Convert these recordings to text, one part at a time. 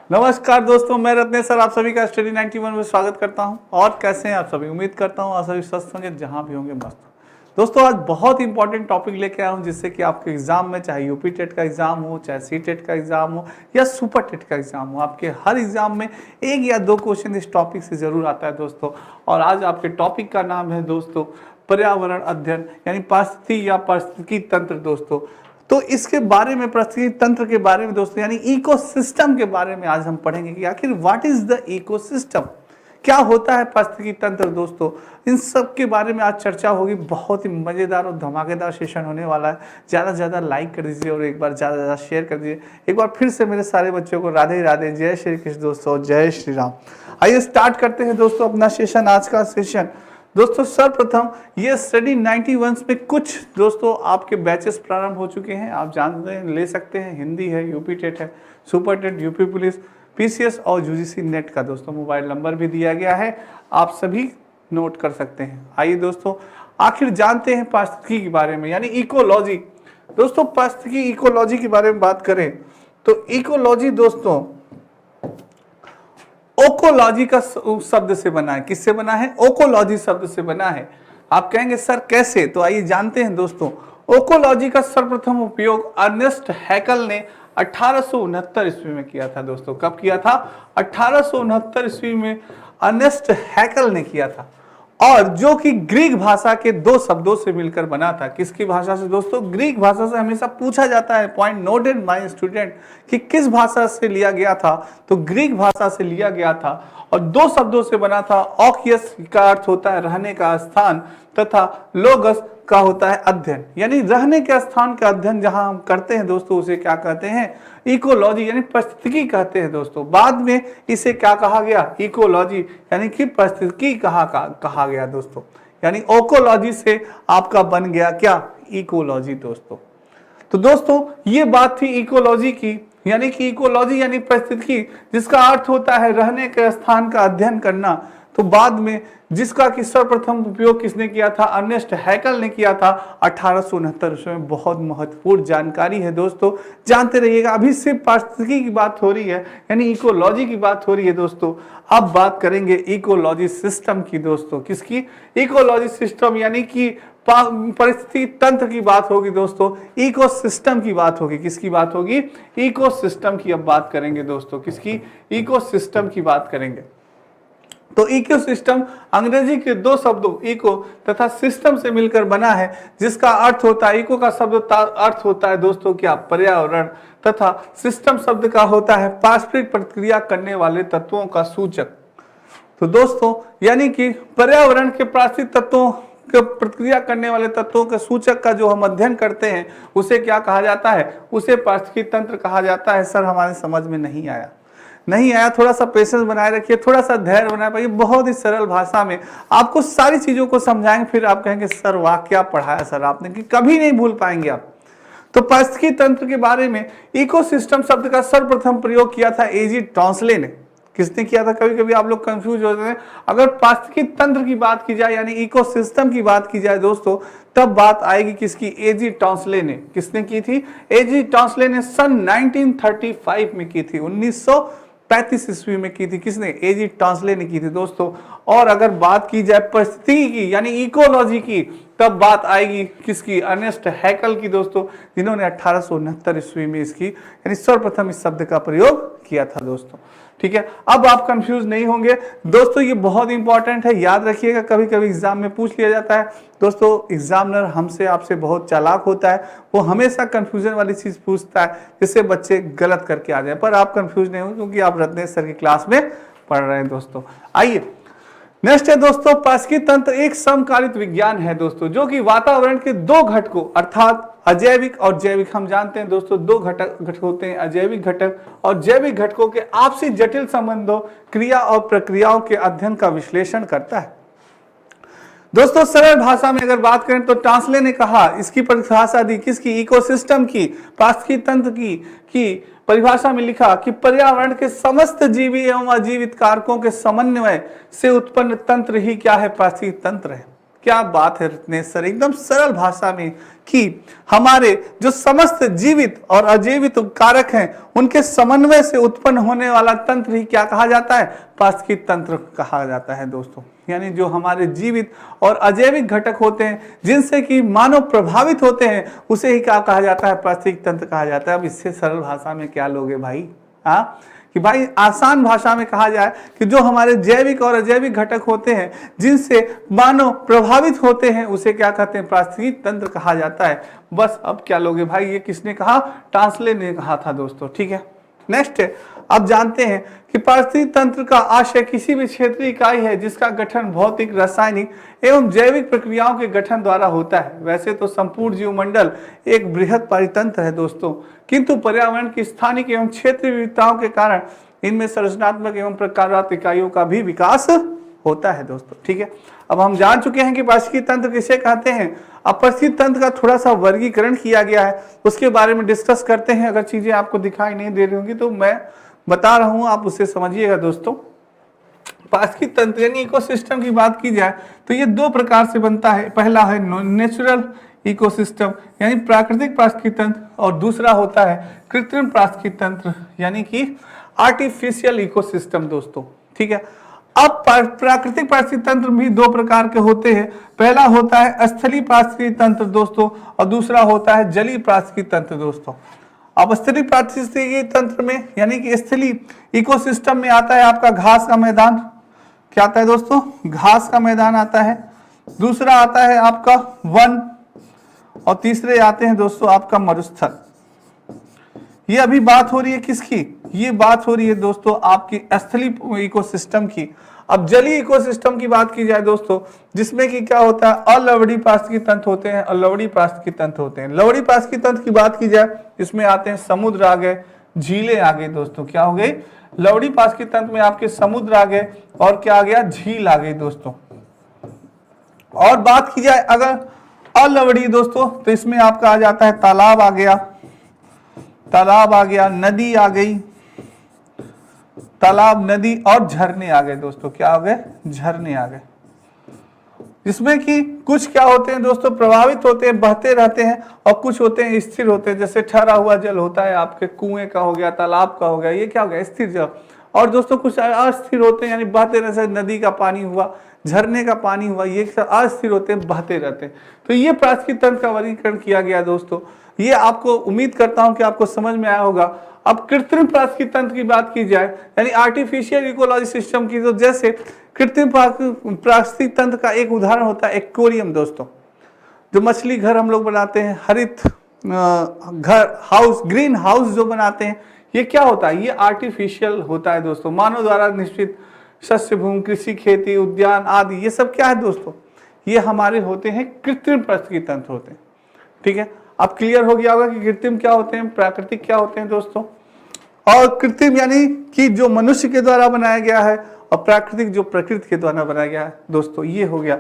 नमस्कार दोस्तों, मैं रत्नेश सर आप सभी का स्टडी 91 में स्वागत करता हूं। और कैसे हैं आप सभी? उम्मीद करता हूं आप सभी स्वस्थ होंगे, जहां भी होंगे मस्त। दोस्तों, आज बहुत इंपॉर्टेंट टॉपिक लेके आया हूं, जिससे कि आपके एग्जाम में, चाहे यूपी टेट का एग्जाम हो, चाहे सी टेट का एग्जाम हो या सुपर टेट का एग्जाम हो, आपके हर एग्जाम में एक या दो क्वेश्चन इस टॉपिक से जरूर आता है दोस्तों। और आज आपके टॉपिक का नाम है दोस्तों पर्यावरण अध्ययन, यानी पारिस्थितिकी या पारिस्थितिकी तंत्र दोस्तों। तो इसके बारे में, पारिस्थितिकी तंत्र के बारे में दोस्तों, यानी इकोसिस्टम के बारे में आज हम पढ़ेंगे कि आखिर व्हाट इज द इकोसिस्टम, क्या होता है पारिस्थितिकी तंत्र दोस्तों। इन सब के बारे में आज चर्चा होगी। बहुत ही मजेदार और धमाकेदार सेशन होने वाला है। ज़्यादा से ज़्यादा लाइक कर दीजिए और एक बार ज़्यादा से ज़्यादा शेयर कर दीजिए। एक बार फिर से मेरे सारे बच्चों को राधे राधे, जय श्री कृष्ण दोस्तों, जय श्री राम। आइए स्टार्ट करते हैं दोस्तों अपना सेशन, आज का सेशन। दोस्तों सर्वप्रथम ये स्टडी 91 में कुछ दोस्तों आपके बैचेस प्रारंभ हो चुके हैं। आप जानते हैं, ले सकते हैं। हिंदी है, यूपी टेट है, super TET, UP police, PCS और यूजीसी नेट का दोस्तों मोबाइल नंबर भी दिया गया है, आप सभी नोट कर सकते हैं। आइए दोस्तों आखिर जानते हैं पारिस्थितिकी के बारे में, यानी इकोलॉजी। दोस्तों पारिस्थितिकी इकोलॉजी के बारे में बात करें तो इकोलॉजी दोस्तों ओकोलॉजी का शब्द से बना है। किससे बना है? ओकोलॉजी शब्द से बना है। आप कहेंगे सर कैसे, तो आइए जानते हैं दोस्तों। ओकोलॉजी का सर्वप्रथम उपयोग अर्नेस्ट हैकल ने 1869 ईस्वी में किया था दोस्तों। कब किया था? 1869 ईस्वी में अर्नेस्ट हैकल ने किया था, और जो कि ग्रीक भाषा के दो शब्दों से मिलकर बना था। किसकी भाषा से दोस्तों? ग्रीक भाषा से। हमेशा पूछा जाता है, पॉइंट नोटेड माय स्टूडेंट, कि किस भाषा से लिया गया था, तो ग्रीक भाषा से लिया गया था। और दो शब्दों से बना था। ऑकियस का अर्थ होता है रहने का स्थान, तथा लोगस का होता है अध्ययन, यानी रहने के स्थान का अध्ययन जहां हम करते हैं दोस्तों, उसे क्या कहते हैं? इकोलॉजी, यानी पारिस्थितिकी कहते हैं दोस्तों। बाद में इसे क्या कहा गया? इकोलॉजी, यानी कि पारिस्थितिकी कहा गया दोस्तों। यानी ओकोलॉजी से आपका बन गया क्या? इकोलॉजी दोस्तों। तो दोस्तों ये बात थी इकोलॉजी की, यानी कि इकोलॉजी यानी पारिस्थितिकी, जिसका अर्थ होता है रहने के स्थान का अध्ययन करना। तो बाद में जिसका कि सर्वप्रथम उपयोग किसने किया था? अर्नेस्ट हैकल ने किया था 1869 में। बहुत महत्वपूर्ण जानकारी है दोस्तों, जानते रहिएगा। अभी सिर्फ पारिस्थितिकी की बात हो रही है, यानी इकोलॉजी की बात हो रही है दोस्तों। अब बात करेंगे इकोलॉजी सिस्टम की दोस्तों। किसकी? इकोलॉजी सिस्टम, यानी कि परिस्थिति तंत्र की बात होगी दोस्तों। इकोसिस्टम की बात होगी। किसकी बात होगी? इकोसिस्टम की अब बात करेंगे दोस्तों। किसकी? इकोसिस्टम की बात करेंगे। तो इकोसिस्टम अंग्रेजी के दो शब्दों इको तथा सिस्टम से मिलकर बना है, जिसका अर्थ होता है, इको का शब्द अर्थ होता है दोस्तों क्या? पर्यावरण, तथा सिस्टम शब्द का होता है पारस्परिक प्रतिक्रिया करने वाले तत्वों का सूचक। तो दोस्तों यानी कि पर्यावरण के पारस्परिक तत्वों के प्रतिक्रिया करने वाले तत्वों के सूचक का जो हम अध्ययन करते हैं, उसे क्या कहा जाता है? उसे पारिस्थितिकी तंत्र कहा जाता है। सर हमारे समझ में नहीं आया, थोड़ा सा पेशेंस बनाए रखिए, थोड़ा सा धैर्य बनाए रखिए। बहुत ही सरल भाषा में आपको सारी चीजों को समझाएंगे, फिर आप कहेंगे सर वाह क्या पढ़ाया सर आपने, कि कभी नहीं भूल पाएंगे आप। तो पारिस्थितिकी तंत्र के बारे में इकोसिस्टम शब्द का सर्वप्रथम प्रयोग किया था एजी टॉन्सले ने। किसने किया था? कभी कभी आप लोग कंफ्यूज होते हैं। अगर पारिस्थितिकी तंत्र की बात की जाए, यानी इकोसिस्टम की बात की जाए दोस्तों, तब बात आएगी किसकी? एजी टॉन्सले ने। किसने की थी? एजी टॉन्सले ने सन 1935 में की थी, 1935 ईस्वी में की थी। किसने? एजी टॉन्सले ने की थी दोस्तों। और अगर बात की जाए परिस्थितिकी की, यानी इकोलॉजी की, तब बात आएगी किसकी? अर्नेस्ट हैकल की दोस्तों, जिन्होंने 1869 ईस्वी में इसकी, यानी सर्वप्रथम इस शब्द का प्रयोग किया था दोस्तों। ठीक है, अब आप कंफ्यूज नहीं होंगे दोस्तों। ये बहुत इंपॉर्टेंट है, याद रखिएगा। कभी कभी एग्जाम में पूछ लिया जाता है दोस्तों। एग्जामिनर हमसे आपसे बहुत चालाक होता है, वो हमेशा कंफ्यूजन वाली चीज पूछता है, जिससे बच्चे गलत करके आ जाए। पर आप कंफ्यूज नहीं हो, क्योंकि आप रत्नेश सर की क्लास में पढ़ रहे हैं दोस्तों। आइए नेक्स्ट है दोस्तों, पारिस्थितिकी तंत्र एक समकालिक विज्ञान है दोस्तों, जो कि वातावरण के दो घटकों अर्थात अजैविक और जैविक, हम जानते हैं दोस्तों दो घटक होते हैं, अजैविक घटक और जैविक घटकों के आपसी जटिल संबंधों, क्रिया और प्रक्रियाओं के अध्ययन का विश्लेषण करता है दोस्तों। सरल भाषा में अगर बात करें तो टॉन्सले ने कहा, इसकी परिभाषा दी किसकी? इकोसिस्टम की, पारिस्थितिकी तंत्र की परिभाषा में लिखा कि पर्यावरण के समस्त जीवी एवं अजीवित कारकों के समन्वय से उत्पन्न तंत्र ही क्या है? पारिस्थितिकी तंत्र है। क्या बात है रत्नेश सर, एकदम सरल भाषा में कि हमारे जो समस्त जीवित और अजीवित कारक हैं उनके समन्वय से उत्पन्न होने वाला तंत्र ही क्या कहा जाता है, पारिस्थितिकी तंत्र कहा जाता है दोस्तों। यानी जो हमारे जीवित और अजैविक घटक होते हैं जिनसे कि मानव प्रभावित होते हैं उसे ही क्या कहा जाता है, पारिस्थितिकी तंत्र कहा जाता है। अब इससे सरल भाषा में क्या लोगे भाई, हाँ, कि भाई आसान भाषा में कहा जाए कि जो हमारे जैविक और अजैविक घटक होते हैं जिनसे मानव प्रभावित होते हैं उसे क्या कहते हैं, पारिस्थितिकी तंत्र कहा जाता है। बस अब क्या लोगे भाई, ये किसने कहा, टांसले ने कहा था दोस्तों, ठीक है। नेक्स्ट है, अब जानते हैं कि पारिस्थितिकी तंत्र का आशय किसी भी क्षेत्रीय इकाई है जिसका गठन भौतिक, रासायनिक एवं जैविक प्रक्रियाओं के गठन द्वारा होता है। वैसे तो संपूर्ण जीवमंडल एक बृहद परितंत्र है दोस्तों, किंतु पर्यावरण की स्थानिक एवं क्षेत्रीय विविधताओं के कारण इनमें संरचनात्मक एवं प्रकारात्मक इकाइयों का भी विकास होता है दोस्तों, ठीक है। अब हम जान चुके हैं कि पारिस्थितिकी तंत्र किसे कहते हैं। अब पारिस्थितिकी तंत्र का थोड़ा सा वर्गीकरण किया गया है, उसके बारे में डिस्कस करते हैं। अगर चीजें आपको दिखाई नहीं दे रही होंगी तो मैं बता रहा हूं, आप उसे समझिएगा दोस्तों। पारिस्थितिकी तंत्र यानी इकोसिस्टम की बात की जाए तो ये दो प्रकार से बनता है। पहला है नेचुरल इकोसिस्टम यानी प्राकृतिक पारिस्थितिकी तंत्र, और दूसरा होता है कृत्रिम पारिस्थितिकी तंत्र यानी कि आर्टिफिशियल इकोसिस्टम दोस्तों, ठीक है। अब प्राकृतिक पारिस्थितिकी तंत्र भी दो प्रकार के होते हैं। पहला होता है स्थलीय पारिस्थितिकी तंत्र दोस्तों, और दूसरा होता है जलीय पारिस्थितिकी तंत्र दोस्तों। अब स्थलीय पारिस्थितिकी तंत्र में यानी कि स्थलीय इकोसिस्टम में आता है आपका घास का मैदान, क्या आता है दोस्तों, घास का मैदान आता है। दूसरा आता है आपका वन, और तीसरे आते हैं दोस्तों आपका मरुस्थल। ये अभी बात हो रही है किसकी, ये बात हो रही है दोस्तों आपकी स्थलीय इकोसिस्टम की। अब जलीय इकोसिस्टम की बात की जाए दोस्तों, जिसमें कि क्या होता है, अलवड़ी पारिस्थितिकी तंत्र होते हैं और लवड़ी पारिस्थितिकी तंत्र होते हैं। लवड़ी पारिस्थितिकी तंत्र की बात की जाए, इसमें आते हैं समुद्र आ गए, झीलें आ गई दोस्तों, क्या हो गई, लवड़ी पारिस्थितिकी तंत्र में आपके समुद्र आ गए और क्या आ गया, झील आ गई दोस्तों। और बात की जाए अगर अलवड़ी दोस्तों, तो इसमें आपका आ जाता है तालाब आ गया, तालाब आ गया, नदी आ गई, तालाब, नदी और झरने आ गए दोस्तों, क्या आ गए, झरने आ गए। जिसमें कि कुछ क्या होते हैं दोस्तों, प्रभावित होते हैं, बहते रहते हैं, और कुछ होते हैं स्थिर होते हैं। जैसे ठहरा हुआ जल होता है आपके कुएं का हो गया, तालाब का हो गया, ये क्या हो गया, स्थिर जल। और दोस्तों कुछ अस्थिर होते हैं, यानी बहते रहते हैं, नदी का पानी हुआ, झरने का पानी हुआ, ये अस्थिर होते हैं, बहते रहते हैं। तो ये पारिस्थितिकी तंत्र का वर्गीकरण किया गया दोस्तों। ये आपको उम्मीद करता हूं कि आपको समझ में आया होगा। अब कृत्रिम पारिस्थितिकी तंत्र की बात की जाए यानी आर्टिफिशियल इकोलॉजी सिस्टम की, तो जैसे कृत्रिम पारिस्थितिकी तंत्र का एक उदाहरण होता है एक्वेरियम दोस्तों, जो मछली घर हम लोग बनाते हैं, हरित घर हाउस, ग्रीन हाउस जो बनाते हैं, ये क्या होता है, ये आर्टिफिशियल होता है दोस्तों, मानव द्वारा निश्चित शस्य भूमि, कृषि, खेती, उद्यान आदि, ये सब क्या है दोस्तों, ये हमारे होते हैं कृत्रिम पारिस्थितिकी तंत्र होते हैं, ठीक है। अब क्लियर हो गया होगा कि कृत्रिम क्या होते हैं, प्राकृतिक क्या होते हैं दोस्तों। और कृत्रिम यानी कि जो मनुष्य के द्वारा बनाया गया है, और प्राकृतिक जो प्रकृति के द्वारा बनाया गया है दोस्तों, ये हो गया।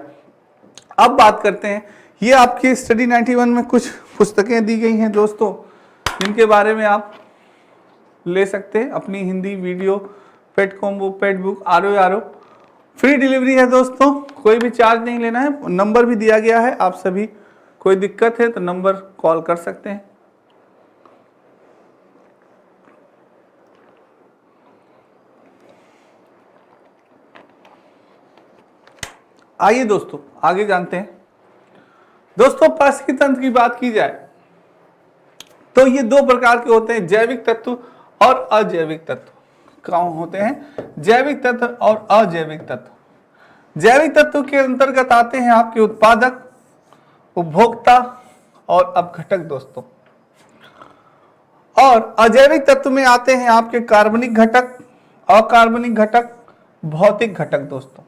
अब बात करते हैं, ये आपकी स्टडी 91 में कुछ पुस्तकें दी गई हैं दोस्तों, जिनके बारे में आप ले सकते हैं अपनी हिंदी वीडियो, पेट कॉम्बो, पेट बुक, आरो फ्री डिलीवरी है दोस्तों, कोई भी चार्ज नहीं लेना है। नंबर भी दिया गया है, आप सभी कोई दिक्कत है तो नंबर कॉल कर सकते हैं। आइए दोस्तों आगे जानते हैं। दोस्तों पारिस्थितिकी तंत्र की बात की जाए तो ये दो प्रकार के होते हैं, जैविक तत्व और अजैविक तत्व। कौन होते हैं, जैविक तत्व और अजैविक तत्व। जैविक तत्व के अंतर्गत आते हैं आपके उत्पादक, उपभोक्ता और अपघटक दोस्तों। और अजैविक तत्व में आते हैं आपके कार्बनिक घटक, अकार्बनिक घटक, भौतिक घटक दोस्तों।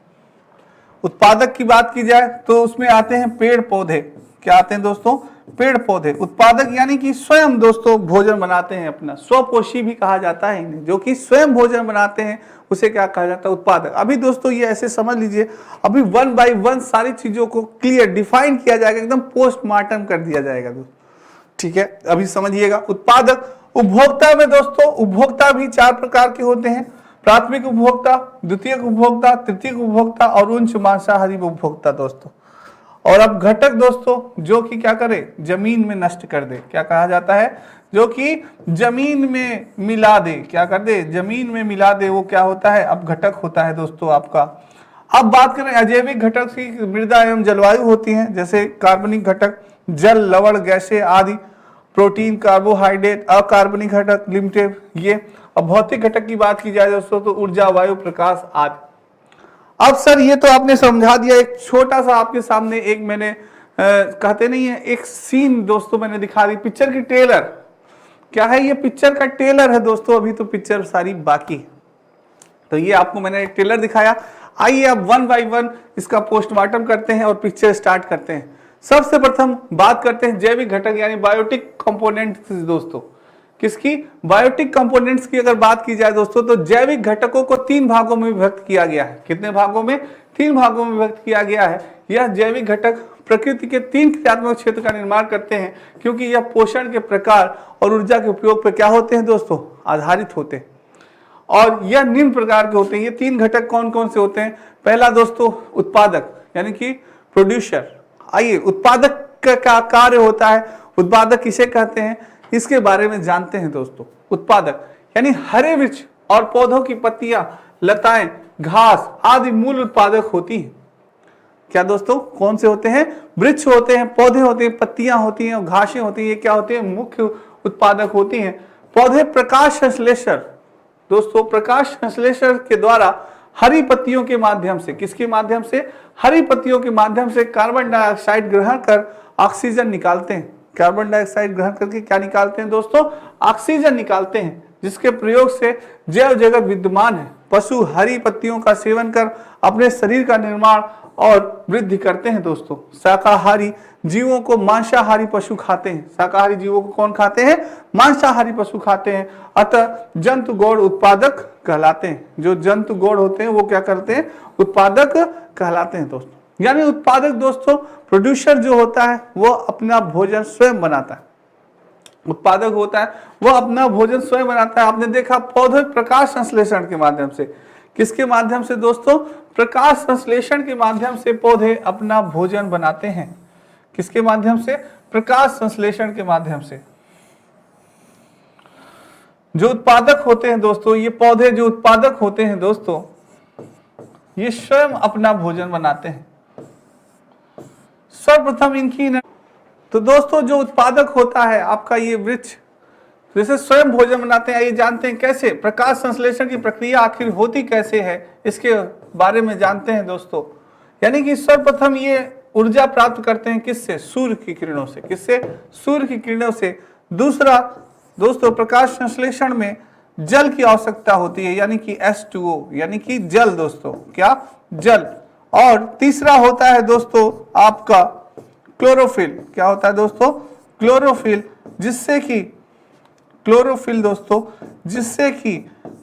उत्पादक की बात की जाए तो उसमें आते हैं पेड़ पौधे, क्या आते हैं दोस्तों, पेड़ पौधे। उत्पादक यानी कि स्वयं दोस्तों भोजन बनाते हैं, अपना स्वपोषी भी कहा जाता है इन्हें, जो कि स्वयं भोजन बनाते हैं उसे क्या कहा जाता है, उत्पादक। अभी दोस्तों ये ऐसे समझ लीजिए, अभी 1 बाय 1 सारी चीजों को क्लियर डिफाइन किया जाएगा, एकदम पोस्टमार्टम कर दिया जाएगा दोस्तों, ठीक है। अभी समझिएगा उपभोक्ता। उपभोक्ता में दोस्तों उपभोक्ता भी 4 प्रकार के होते हैं, प्राथमिक उपभोक्ता, द्वितीयक उपभोक्ता, तृतीयक उपभोक्ता और उच्च मांसाहारी उपभोक्ता दोस्तों। और अब घटक दोस्तों जो कि क्या करे, जमीन में नष्ट कर दे, क्या कहा जाता है, जो कि जमीन में मिला दे, क्या कर दे, जमीन में मिला दे, वो क्या होता है, अब घटक होता है दोस्तों आपका। अब बात करें अजैविक घटक की, मृदा एवं जलवायु होती हैं, जैसे कार्बनिक घटक जल, लवण, गैसें आदि, प्रोटीन, कार्बोहाइड्रेट, अकार्बनिक घटक लिमिटेड ये। अब भौतिक घटक की बात की जाए दोस्तों तो ऊर्जा, वायु, प्रकाश आदि। अब सर ये तो आपने समझा दिया, एक छोटा सा आपके सामने एक मैंने कहते नहीं है एक सीन दोस्तों मैंने दिखा दी, पिक्चर की ट्रेलर। क्या है ये, पिक्चर का ट्रेलर है दोस्तों, अभी तो पिक्चर सारी बाकी। तो ये आपको मैंने एक ट्रेलर दिखाया। आइए अब वन बाय वन इसका पोस्टमार्टम करते हैं और पिक्चर स्टार्ट करते हैं। सबसे प्रथम बात करते हैं जैविक घटक यानी बायोटिक कंपोनेंट्स दोस्तों। किसकी, बायोटिक कंपोनेंट्स की अगर बात की जाए दोस्तों तो जैविक घटकों को 3 भागों में विभक्त किया गया है। कितने भागों में, 3 भागों में विभक्त किया गया है। यह जैविक घटक प्रकृति के 3 क्रियात्मक क्षेत्र का निर्माण करते हैं, क्योंकि यह पोषण के प्रकार और ऊर्जा के उपयोग पर क्या होते हैं दोस्तों, आधारित होते हैं। और यह निम्न प्रकार के होते हैं। ये 3 घटक कौन कौन से होते हैं। पहला दोस्तों उत्पादक यानी कि प्रोड्यूसर। आइए, उत्पादक का कार्य होता है, उत्पादक किसे कहते हैं इसके बारे में जानते हैं दोस्तों। उत्पादक यानी हरे वृक्ष और पौधों की पत्तियां, लताएं, घास आदि मूल उत्पादक होती हैं। क्या दोस्तों, कौन से होते हैं, वृक्ष होते हैं, पौधे होते हैं, पत्तियां होती हैं और घासें होती हैं, ये क्या होते हैं, मुख्य उत्पादक होती हैं। पौधे प्रकाश संश्लेषण दोस्तों, प्रकाश संश्लेषण के द्वारा हरी पत्तियों के माध्यम से, किसके माध्यम से, हरी पत्तियों के माध्यम से कार्बन डाइऑक्साइड ग्रहण कर ऑक्सीजन निकालते हैं। कार्बन डाइऑक्साइड ग्रहण करके क्या निकालते हैं दोस्तों, ऑक्सीजन निकालते हैं, जिसके प्रयोग से जैव जगत विद्यमान है। पशु हरी पत्तियों का सेवन कर अपने शरीर का निर्माण और वृद्धि करते हैं दोस्तों। शाकाहारी जीवों को मांसाहारी पशु खाते हैं। शाकाहारी जीवों को कौन खाते हैं, मांसाहारी पशु खाते हैं। अतः जंतु गौड़ उत्पादक कहलाते हैं। जो जंतु गौड़ होते हैं वो क्या करते हैं, उत्पादक कहलाते हैं दोस्तों। यानी उत्पादक दोस्तों, प्रोड्यूसर जो होता है वो अपना भोजन स्वयं बनाता है। उत्पादक होता है वो अपना भोजन स्वयं बनाता है। आपने देखा पौधे प्रकाश संश्लेषण के माध्यम से, किसके माध्यम से दोस्तों, प्रकाश संश्लेषण के माध्यम से पौधे अपना भोजन बनाते हैं। किसके माध्यम से, प्रकाश संश्लेषण के माध्यम से। जो उत्पादक होते हैं दोस्तों, ये पौधे जो उत्पादक होते हैं दोस्तों, ये स्वयं अपना भोजन बनाते हैं। सर्वप्रथम इनकी तो दोस्तों जो उत्पादक होता है आपका ये वृक्ष, जैसे स्वयं भोजन बनाते हैं। ये जानते हैं कैसे, प्रकाश संश्लेषण की प्रक्रिया आखिर होती कैसे है, इसके बारे में जानते हैं दोस्तों। यानी कि सर्वप्रथम ये ऊर्जा प्राप्त करते हैं किससे, सूर्य की किरणों से। किससे, सूर्य की किरणों से। दूसरा दोस्तों, प्रकाश संश्लेषण में जल की आवश्यकता होती है, यानी कि H2O यानी कि जल दोस्तों, क्या, जल। और तीसरा होता है दोस्तों आपका क्लोरोफिल। क्या होता है दोस्तों, क्लोरोफिल, जिससे कि क्लोरोफिल दोस्तों, जिससे कि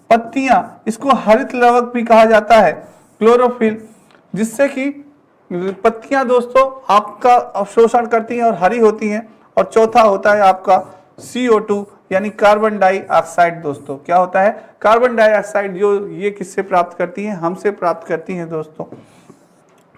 पत्तियां, इसको हरित लवक भी कहा जाता है, क्लोरोफिल, जिससे कि पत्तियां दोस्तों आपका अवशोषण करती हैं और हरी होती हैं। और चौथा होता है आपका CO2 यानी कार्बन डाइऑक्साइड दोस्तों। क्या होता है, कार्बन डाइऑक्साइड, जो ये किससे प्राप्त करती हैं, हमसे प्राप्त करती हैं दोस्तों।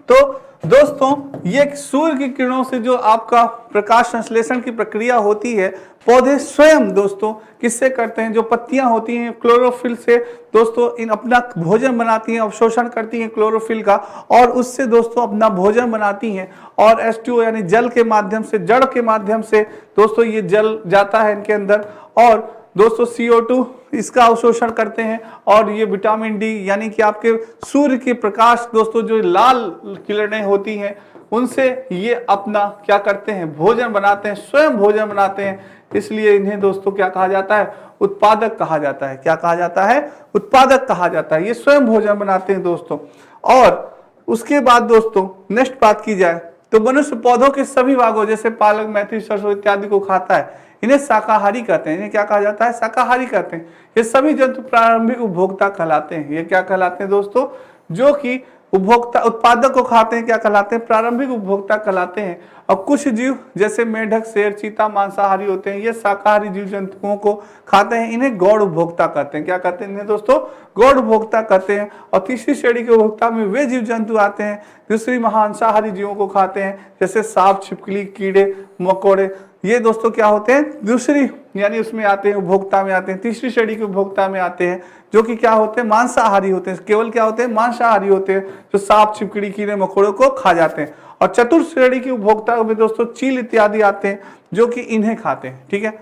तो दोस्तों ये सूर्य की किरणों से जो आपका प्रकाश संश्लेषण की प्रक्रिया होती है, पौधे स्वयं दोस्तों किससे करते हैं, जो पत्तियां होती हैं क्लोरोफिल से दोस्तों इन अपना भोजन बनाती हैं, अवशोषण करती हैं क्लोरोफिल का, और उससे दोस्तों अपना भोजन बनाती हैं। और H2O यानी जल के माध्यम से, जड़ के माध्यम से दोस्तों ये जल जाता है इनके अंदर, और दोस्तों CO2 इसका अवशोषण करते हैं। और ये विटामिन डी यानी कि आपके सूर्य के प्रकाश दोस्तों, जो लाल किरणें होती हैं, उनसे ये अपना क्या करते हैं, भोजन बनाते हैं, स्वयं भोजन बनाते हैं। इसलिए इन्हें दोस्तों क्या कहा जाता है, उत्पादक कहा जाता है। क्या कहा जाता है, उत्पादक कहा जाता है। ये स्वयं भोजन बनाते हैं दोस्तों। और उसके बाद दोस्तों नेक्स्ट बात की जाए तो मनुष्य पौधों के सभी भागों, जैसे पालक, मेथी, सरसों इत्यादि को खाता है। इन्हें शाकाहारी कहते हैं। इन्हें क्या कहा जाता है, शाकाहारी कहते हैं। ये सभी जंतु प्रारंभिक उपभोक्ता कहलाते हैं। ये क्या कहलाते हैं दोस्तों, जो कि उपभोक्ता उत्पादक को खाते हैं क्या कहलाते हैं? प्रारंभिक उपभोक्ता कहलाते हैं। और कुछ जीव जैसे मेढक, शेर, चीता मांसाहारी होते हैं, ये शाकाहारी जीव जंतुओं को खाते हैं, इन्हें गौण उपभोक्ता कहते हैं। क्या कहते हैं इन्हें दोस्तों? गौण उपभोक्ता कहते हैं। और तीसरी श्रेणी के उपभोक्ता में वे जीव जंतु आते हैं दूसरी मांसाहारी जीवों को खाते हैं, जैसे सांप, छिपकली, कीड़े मकोड़े, ये दोस्तों क्या होते हैं? दूसरी यानी उसमें आते हैं, उपभोक्ता में आते हैं। तीसरी श्रेणी के उपभोक्ता में आते हैं जो कि क्या होते हैं? मांसाहारी होते हैं। केवल क्या होते हैं? मांसाहारी होते हैं, जो सांप, छिपकली, कीड़े मकोड़ों को खा जाते हैं। और चतुर्थ श्रेणी के उपभोक्ता में दोस्तों चील इत्यादि आते हैं जो कि इन्हें खाते हैं। ठीक है,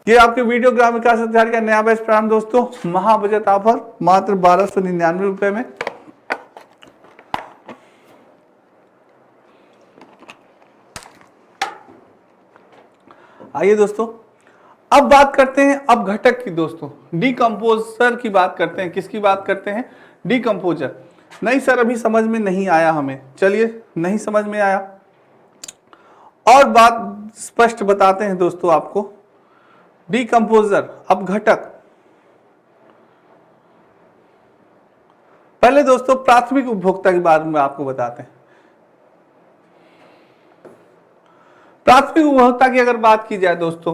ये आपके वीडियो ग्राम विकास अधिकारी का नया बैच प्रारंभ दोस्तों, महाबजट ऑफर मात्र 1299 रुपए में। आइए दोस्तों, अब बात करते हैं अब घटक की दोस्तों, डीकंपोजर की बात करते हैं। किसकी बात करते हैं? डीकंपोजर। नहीं सर अभी समझ में नहीं आया हमें, चलिए नहीं समझ में आया और बात स्पष्ट बताते हैं दोस्तों आपको। डीकंपोजर अब घटक, पहले दोस्तों प्राथमिक उपभोक्ता के बारे में आपको बताते हैं। प्राथमिक उपभोक्ता की अगर बात की जाए दोस्तों,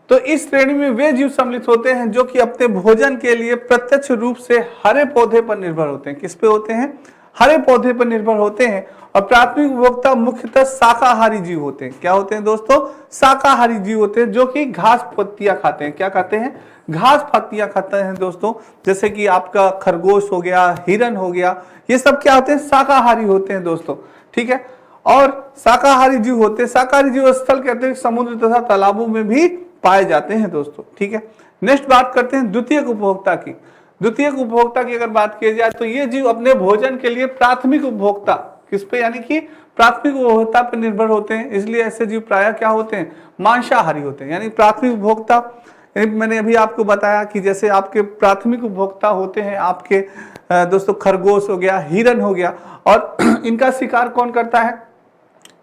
तो इस श्रेणी में वे जीव सम्मिलित होते हैं जो कि अपने भोजन के लिए प्रत्यक्ष रूप से हरे पौधे पर निर्भर होते हैं। किस पे होते हैं? हरे पौधे पर निर्भर होते हैं। और प्राथमिक उपभोक्ता मुख्यतः शाकाहारी जीव होते हैं। क्या होते हैं दोस्तों? शाकाहारी जीव होते हैं जो कि घास पत्तियां खाते हैं। क्या खाते हैं? घास पत्तियां खाते हैं दोस्तों, जैसे कि आपका खरगोश हो गया, हिरन हो गया, ये सब क्या होते हैं? शाकाहारी होते हैं दोस्तों। ठीक है, और शाकाहारी जीव होते हैं। शाकाहारी जीव स्थल के अतिरिक्त समुद्र तथा तालाबों में भी पाए जाते हैं दोस्तों। ठीक है, नेक्स्ट बात करते हैं द्वितीयक उपभोक्ता की। द्वितीयक उपभोक्ता की अगर बात की जाए तो ये जीव अपने भोजन के लिए प्राथमिक उपभोक्ता किस पे यानी कि प्राथमिक उपभोक्ता पर निर्भर होते हैं, इसलिए ऐसे जीव प्रायः क्या होते हैं? मांसाहारी होते हैं। यानी प्राथमिक उपभोक्ता, मैंने अभी आपको बताया कि जैसे आपके प्राथमिक उपभोक्ता होते हैं आपके दोस्तों खरगोश हो गया, हिरन हो गया, और इनका शिकार कौन करता है?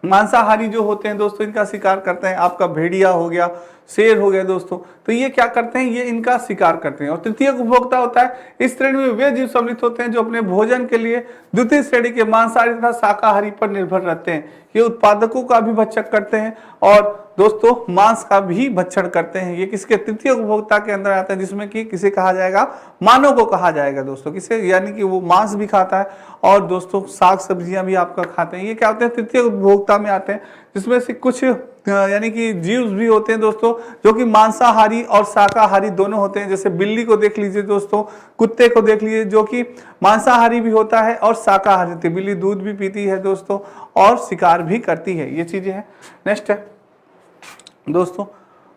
मांसाहारी जो होते हैं दोस्तों इनका शिकार करते हैं। आपका भेड़िया हो गया, शेर हो गया दोस्तों, तो ये क्या करते हैं? ये इनका शिकार करते हैं। और तृतीय उपभोक्ता होता है, इस श्रेणी में वे जीव सम्मिलित होते हैं जो अपने भोजन के लिए द्वितीय श्रेणी के मांसाहारी तथा शाकाहारी पर निर्भर रहते हैं। ये उत्पादकों का भी भक्षण करते हैं और दोस्तों मांस का भी भक्षण करते हैं। ये किसके? तृतीय उपभोक्ता के अंदर आता है, जिसमें कि किसे कहा जाएगा? मानव को कहा जाएगा दोस्तों। किसे? यानी कि वो मांस भी खाता है और दोस्तों साग सब्जियां भी आपका खाते हैं। ये क्या होते हैं? तृतीय उपभोक्ता में आते हैं, जिसमें से कुछ यानी कि जीव भी होते हैं दोस्तों जो कि मांसाहारी और शाकाहारी दोनों होते हैं। जैसे बिल्ली को देख लीजिए दोस्तों, कुत्ते को देख लीजिए, जो कि मांसाहारी भी होता है और शाकाहारी होती है। बिल्ली दूध भी पीती है दोस्तों और शिकार भी करती है। ये चीजें हैं। नेक्स्ट है दोस्तों,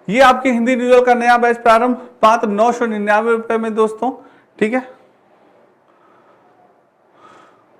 ये आपके हिंदी न्यूज़ का नया बैच प्रारंभ मात्र 999 रुपए में दोस्तों। ठीक है,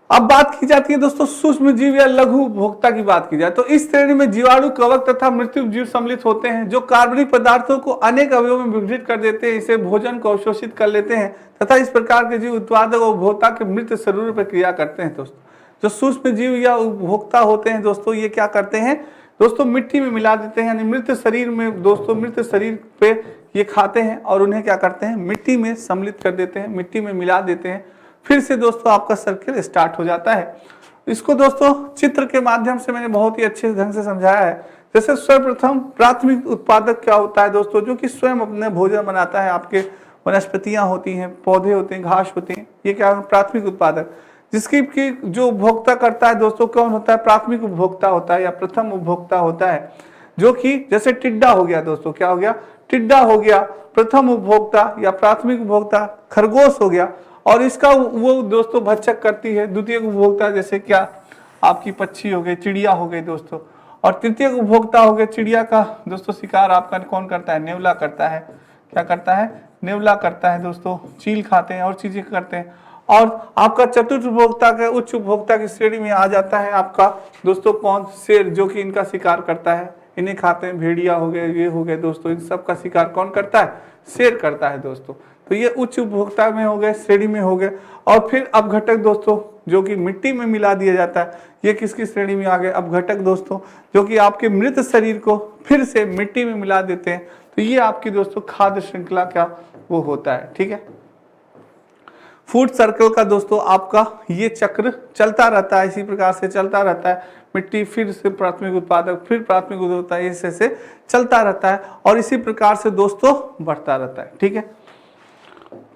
अब बात की जाती है दोस्तों सूक्ष्म जीव या लघु उपभोक्ता की बात की जाए तो इस श्रेणी में जीवाणु, कवक तथा मृत्यु जीव सम्मिलित होते हैं जो कार्बनिक पदार्थों को अनेक अवयवों में विघटित कर देते हैं, इसे भोजन को अवशोषित कर लेते हैं तथा इस प्रकार के जीव उत्पादक और उपभोक्ता के मृत शरीर पर क्रिया करते हैं। दोस्तों जो सूक्ष्म जीव या उपभोक्ता होते हैं दोस्तों, ये क्या करते हैं दोस्तों? मिट्टी में मिला देते हैं, यानी मृत शरीर में दोस्तों, मृत शरीर पे ये खाते हैं और उन्हें क्या करते हैं? मिट्टी में सम्मिलित कर देते हैं, मिट्टी में मिला देते हैं। फिर से दोस्तों आपका सर्किल स्टार्ट हो जाता है। इसको दोस्तों चित्र के माध्यम से मैंने बहुत ही अच्छे ढंग से समझाया है। जैसे सर्वप्रथम प्राथमिक उत्पादक क्या होता है दोस्तों? जो कि स्वयं अपने भोजन बनाता है। आपके वनस्पतियां होती हैं, पौधे होते हैं, घास होती हैं, ये क्या है? प्राथमिक उत्पादक। जिसकी की जो उपभोक्ता करता है दोस्तों कौन होता है? प्राथमिक उपभोक्ता होता है या प्रथम उपभोक्ता होता है, जो कि जैसे टिड्डा हो गया दोस्तों, क्या हो गया? टिड्डा हो गया प्रथम उपभोक्ता या प्राथमिक उपभोक्ता। खरगोश हो गया और इसका वो दोस्तों भक्षक करती है द्वितीय उपभोक्ता, जैसे क्या आपकी पक्षी हो गई, चिड़िया हो गई दोस्तों। और तृतीय उपभोक्ता हो गए, चिड़िया का दोस्तों शिकार आपका कौन करता है? नेवला करता है। क्या करता है? नेवला करता है दोस्तों। चील खाते हैं और चीजें करते हैं। और आपका चतुर्थ उपभोक्ता का उच्च उपभोक्ता की श्रेणी में आ जाता है आपका दोस्तों कौन? शेर, जो कि इनका शिकार करता है, इन्हें खाते हैं। भेड़िया हो गए, ये हो गए दोस्तों, इन सब का शिकार कौन करता है? शेर करता है दोस्तों। तो ये उच्च उपभोक्ता में हो गए, श्रेणी में हो गए। और फिर अपघटक दोस्तों, जो कि मिट्टी में मिला दिया जाता है, ये किसकी श्रेणी में आ गए? अपघटक दोस्तों, जो कि आपके मृत शरीर को फिर से मिट्टी में मिला देते हैं। तो ये आपकी दोस्तों खाद्य श्रृंखला क्या वो होता है। ठीक है, फूड सर्कल का दोस्तों आपका ये चक्र चलता रहता है, इसी प्रकार से चलता रहता है। मिट्टी, फिर से प्राथमिक उत्पादक, फिर प्राथमिक उपभोक्ता, ऐसे चलता रहता है और इसी प्रकार से दोस्तों बढ़ता रहता है। ठीक है,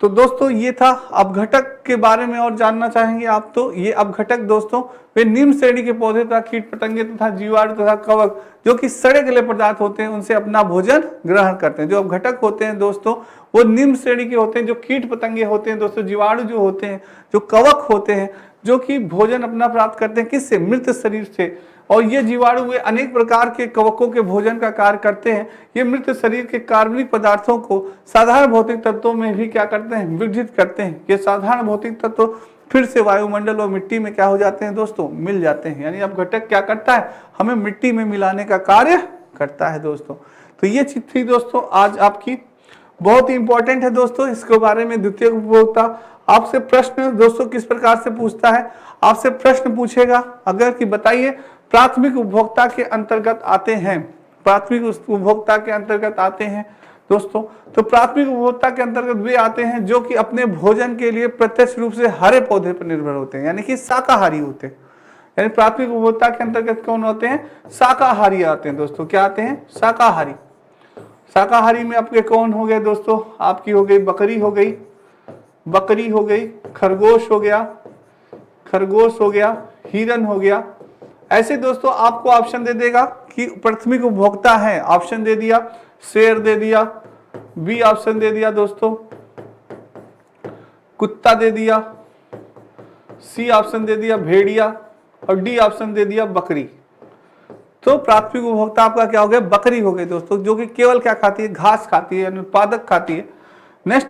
तो दोस्तों ये था अपघटक के बारे में और जानना चाहेंगे आप तो ये अपघटक दोस्तों वे निम्न श्रेणी के पौधे तथा कीट पतंगे तथा जीवाणु तथा कवक जो कि सड़े गले पदार्थ होते हैं उनसे अपना भोजन ग्रहण करते हैं। जो अपघटक होते हैं दोस्तों वो निम्न श्रेणी के होते हैं, जो कीट पतंगे होते हैं दोस्तों, जीवाणु जो होते हैं, जो कवक होते हैं, जो कि भोजन अपना प्राप्त करते हैं किससे, मृत शरीर से। और ये जीवाणु वे अनेक प्रकार के कवकों के भोजन का कार्य करते हैं। ये मृत शरीर के कार्बनिक पदार्थों को साधारण भौतिक तत्वों में भी क्या करते हैं, विघटित करते हैं। ये साधारण भौतिक तत्व फिर से वायुमंडल और मिट्टी में क्या हो जाते हैं दोस्तों, मिल जाते हैं। यानी अपघटक क्या करता है, हमें मिट्टी में मिलाने का कार्य करता है दोस्तों। तो ये चीज थी दोस्तों आज आपकी, बहुत ही इंपॉर्टेंट है दोस्तों। इसके बारे में द्वितीय उपभोक्ता आपसे प्रश्न दोस्तों किस प्रकार से पूछता है, आपसे प्रश्न पूछेगा अगर कि बताइए प्राथमिक उपभोक्ता के अंतर्गत आते हैं, प्राथमिक उपभोक्ता के अंतर्गत आते हैं दोस्तों। तो प्राथमिक उपभोक्ता के अंतर्गत वे आते हैं जो कि अपने भोजन के लिए प्रत्यक्ष रूप से हरे पौधे पर निर्भर होते हैं, यानी कि शाकाहारी होते हैं। यानी प्राथमिक उपभोक्ता के अंतर्गत कौन होते हैं, शाकाहारी आते हैं दोस्तों। क्या आते हैं, शाकाहारी। शाकाहारी में आपके कौन हो गए दोस्तों, आपकी हो गई बकरी हो गई, बकरी हो गई, खरगोश हो गया, खरगोश हो गया, हिरन हो गया। ऐसे दोस्तों आपको ऑप्शन दे देगा कि प्राथमिक उपभोक्ता है, ऑप्शन दे दिया, शेर दे दिया, बी ऑप्शन दे दिया दोस्तों, कुत्ता दे दिया, सी ऑप्शन दे दिया भेड़िया और डी ऑप्शन दे दिया बकरी। तो प्राथमिक उपभोक्ता आपका क्या हो गया, बकरी हो गई दोस्तों, जो कि केवल क्या खाती है, घास खाती है, उत्पादक खाती है। नेक्स्ट,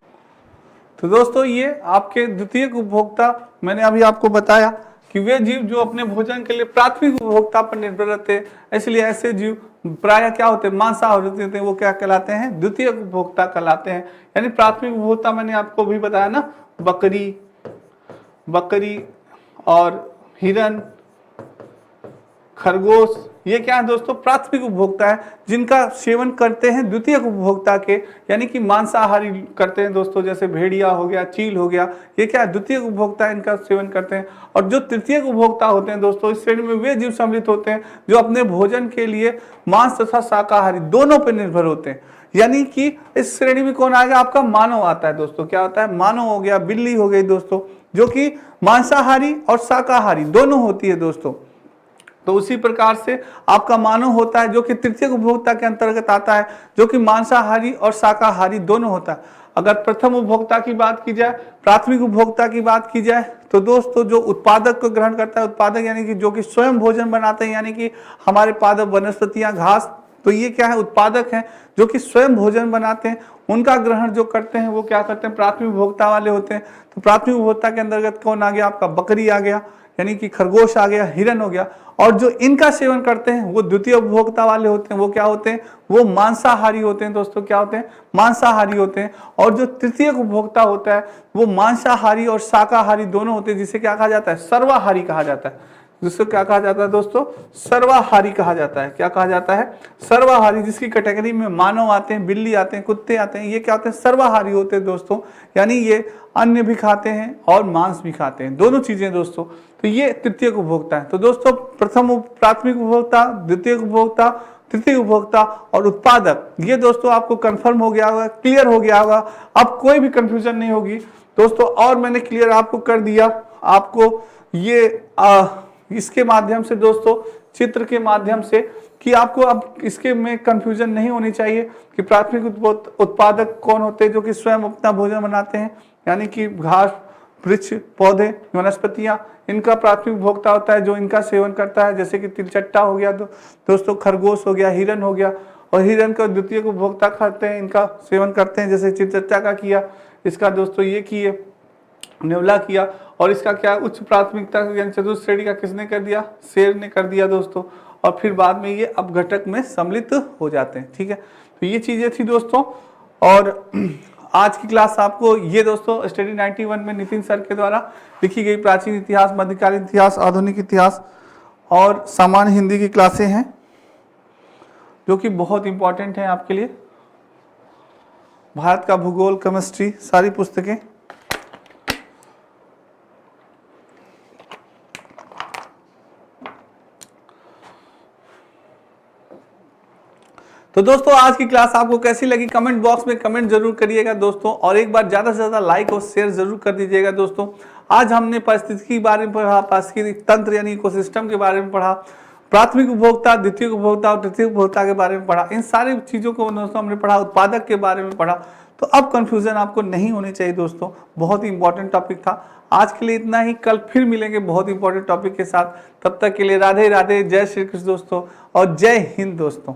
तो दोस्तों ये आपके द्वितीय उपभोक्ता मैंने अभी आपको बताया कि वे जीव जो अपने भोजन के लिए प्राथमिक उपभोक्ता पर निर्भर रहते हैं, इसलिए ऐसे जीव प्राय क्या होते हैं, मांसाहारी होते हैं, वो क्या कहलाते हैं, द्वितीय उपभोक्ता कहलाते हैं। यानी प्राथमिक उपभोक्ता मैंने आपको भी बताया ना, बकरी, बकरी और हिरन, खरगोश, ये क्या है दोस्तों, प्राथमिक उपभोक्ता है जिनका सेवन करते हैं द्वितीय उपभोक्ता के, यानी कि मांसाहारी करते हैं दोस्तों, जैसे भेड़िया हो गया, चील हो गया, ये क्या है द्वितीय उपभोक्ता इनका सेवन करते हैं। और जो तृतीय उपभोक्ता होते हैं दोस्तों इस श्रेणी में वे जीव सम्मिलित होते हैं जो अपने भोजन के लिए मांस तथा शाकाहारी दोनों पर निर्भर होते हैं। यानी कि इस श्रेणी में कौन आएगा, आपका मानव आता है दोस्तों। क्या होता है, मानव हो गया, बिल्ली हो गई दोस्तों, जो कि मांसाहारी और शाकाहारी दोनों होती है दोस्तों। तो उसी प्रकार से आपका मानव होता है जो कि तृतीय उपभोक्ता के अंतर्गत आता है, जो कि मांसाहारी और शाकाहारी दोनों होता है। अगर प्रथम उपभोक्ता की बात की जाए, प्राथमिक उपभोक्ता की बात की जाए, तो दोस्तों जो उत्पादक को ग्रहण करता है, उत्पादक यानी कि जो कि स्वयं भोजन बनाते हैं, यानी कि हमारे पादप वनस्पतियां, घास, तो ये क्या है, उत्पादक हैं जो कि स्वयं भोजन बनाते हैं, उनका ग्रहण जो करते हैं वो क्या करते हैं, प्राथमिक उपभोक्ता वाले होते हैं। तो प्राथमिक उपभोक्ता के अंतर्गत कौन आ गया, आपका बकरी आ गया, यानी कि खरगोश आ गया, हिरन हो गया। और जो इनका सेवन करते हैं वो द्वितीय उपभोक्ता वाले होते हैं, वो क्या होते हैं, वो मांसाहारी होते हैं दोस्तों। क्या होते हैं, मांसाहारी होते हैं। और जो तृतीय उपभोक्ता होता है वो मांसाहारी और शाकाहारी दोनों होते हैं, जिसे क्या कहा जाता है, सर्वाहारी कहा जाता है। जिसको क्या कहा जाता है दोस्तों, सर्वाहारी कहा जाता है। क्या कहा जाता है, सर्वाहारी, जिसकी कैटेगरी में मानव आते हैं, बिल्ली आते हैं, कुत्ते आते हैं, ये क्या होते हैं, सर्वाहारी होते हैं दोस्तों। यानी ये अन्न भी खाते हैं और मांस भी खाते हैं, दोनों चीजें दोस्तों। तो ये तृतीय उपभोक्ता है। तो दोस्तों प्रथम प्राथमिक उपभोक्ता, द्वितीय उपभोक्ता, तृतीय उपभोक्ता और उत्पादक, ये दोस्तों आपको कंफर्म हो गया होगा, क्लियर हो गया होगा, अब कोई भी कंफ्यूजन नहीं होगी दोस्तों। और मैंने क्लियर आपको कर दिया, आपको ये इसके माध्यम से दोस्तों, चित्र के माध्यम से, कि आपको अब इसके में कंफ्यूजन नहीं होनी चाहिए कि प्राथमिक उत्पादक कौन होते हैं, जो कि स्वयं अपना भोजन बनाते हैं, यानी कि घास, वृक्ष, पौधे, वनस्पतियां, इनका प्राथमिक उपभोक्ता होता है जो इनका सेवन करता है। जैसे कि तिलचट्टा हो गया दोस्तों, खरगोश हो गया, हिरन हो गया, और हिरन का द्वितीय उपभोक्ता खाते हैं, इनका सेवन करते हैं, जैसे तिलचट्टा का किया, इसका दोस्तों ये किए, नेवला किया। और इसका क्या उच्च प्राथमिकता यानी चतुर्थ श्रेणी का किसने कर दिया, शेर ने कर दिया दोस्तों। और फिर बाद में ये अपघटक में सम्मिलित हो जाते हैं। ठीक है, तो ये चीजें थी दोस्तों। और आज की क्लास आपको ये दोस्तों स्टडी 91 में नितिन सर के द्वारा लिखी गई प्राचीन इतिहास, मध्यकालीन इतिहास, आधुनिक इतिहास और सामान्य हिंदी की क्लासें हैं, जो कि बहुत इंपॉर्टेंट हैं आपके लिए। भारत का भूगोल, केमिस्ट्री, सारी पुस्तकें तो दोस्तों आज की क्लास आपको कैसी लगी कमेंट बॉक्स में कमेंट जरूर करिएगा दोस्तों, और एक बार ज्यादा से ज्यादा लाइक और शेयर जरूर कर दीजिएगा दोस्तों। आज हमने पारिस्थितिकी के बारे में पढ़ा, पारिस्थितिकी तंत्र यानी इकोसिस्टम के बारे में पढ़ा, प्राथमिक उपभोक्ता, द्वितीय उपभोक्ता और तृतीय उपभोक्ता के बारे में पढ़ा। इन सारी चीजों को दोस्तों हमने पढ़ा, उत्पादक के बारे में पढ़ा। तो अब कंफ्यूजन आपको नहीं होनी चाहिए दोस्तों, बहुत ही इंपॉर्टेंट टॉपिक था। आज के लिए इतना ही, कल फिर मिलेंगे बहुत इंपॉर्टेंट टॉपिक के साथ। तब तक के लिए राधे राधे, जय श्री कृष्ण दोस्तों और जय हिंद दोस्तों।